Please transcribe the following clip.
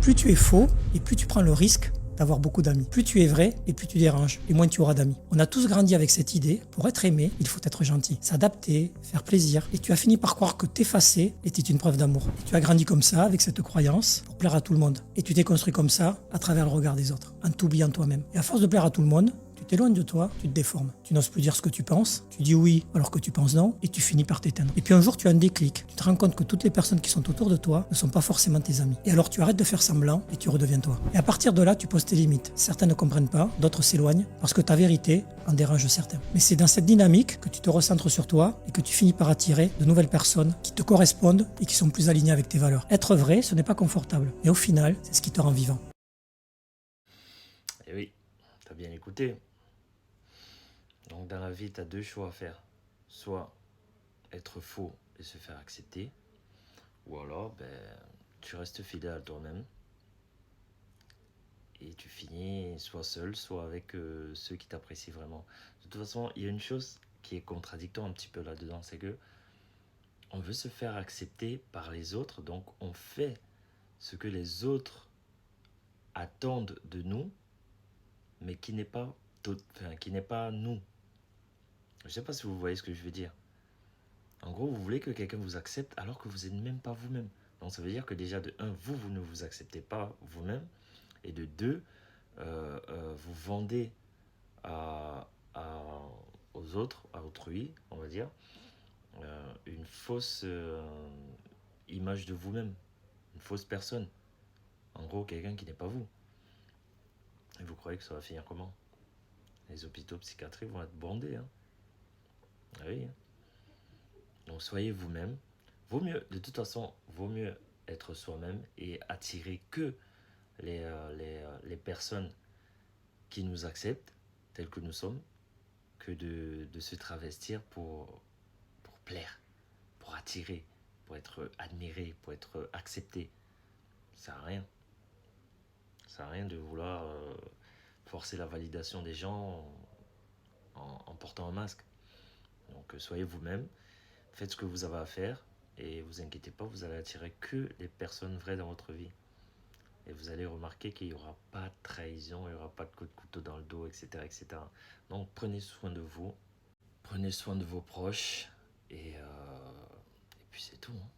Plus tu es faux et plus tu prends le risque d'avoir beaucoup d'amis. Plus tu es vrai et plus tu déranges et moins tu auras d'amis. On a tous grandi avec cette idée, pour être aimé, il faut être gentil, s'adapter, faire plaisir. Et tu as fini par croire que t'effacer était une preuve d'amour. Et tu as grandi comme ça, avec cette croyance, pour plaire à tout le monde. Et tu t'es construit comme ça, à travers le regard des autres, en t'oubliant toi-même. Et à force de plaire à tout le monde, tu t'éloignes de toi, tu te déformes. Tu n'oses plus dire ce que tu penses, tu dis oui alors que tu penses non, et tu finis par t'éteindre. Et puis un jour, tu as un déclic. Tu te rends compte que toutes les personnes qui sont autour de toi ne sont pas forcément tes amis. Et alors tu arrêtes de faire semblant et tu redeviens toi. Et à partir de là, tu poses tes limites. Certains ne comprennent pas, d'autres s'éloignent, parce que ta vérité en dérange certains. Mais c'est dans cette dynamique que tu te recentres sur toi et que tu finis par attirer de nouvelles personnes qui te correspondent et qui sont plus alignées avec tes valeurs. Être vrai, ce n'est pas confortable. Mais au final, c'est ce qui te rend vivant. Et oui, t'as bien écouté. Donc dans la vie, tu as deux choix à faire. Soit être faux et se faire accepter, ou alors tu restes fidèle à toi-même et tu finis soit seul, soit avec ceux qui t'apprécient vraiment. De toute façon, il y a une chose qui est contradictoire un petit peu là-dedans, c'est que on veut se faire accepter par les autres, donc on fait ce que les autres attendent de nous, mais qui n'est pas nous. Je ne sais pas si vous voyez ce que je veux dire. En gros, vous voulez que quelqu'un vous accepte alors que vous n'êtes même pas vous-même. Donc ça veut dire que déjà de un, vous ne vous acceptez pas vous-même. Et de deux, vous vendez à, à- aux autres, à autrui, on va dire, une fausse image de vous-même, une fausse personne. En gros, quelqu'un qui n'est pas vous. Et vous croyez que ça va finir comment? Les hôpitaux psychiatriques vont être bondés. Hein. Ah oui. Hein. Donc soyez vous-même. Vaut mieux, de toute façon, vaut mieux être soi-même et attirer que les personnes qui nous acceptent tels que nous sommes, que de se travestir pour plaire, pour attirer, pour être admiré, pour être accepté. Ça sert à rien. Ça sert à rien de vouloir forcer la validation des gens en portant un masque. Donc soyez vous-même, faites ce que vous avez à faire et vous inquiétez pas, vous allez attirer que les personnes vraies dans votre vie. Et vous allez remarquer qu'il n'y aura pas de trahison, il n'y aura pas de coup de couteau dans le dos, etc., etc. Donc prenez soin de vous, prenez soin de vos proches et puis c'est tout. Hein.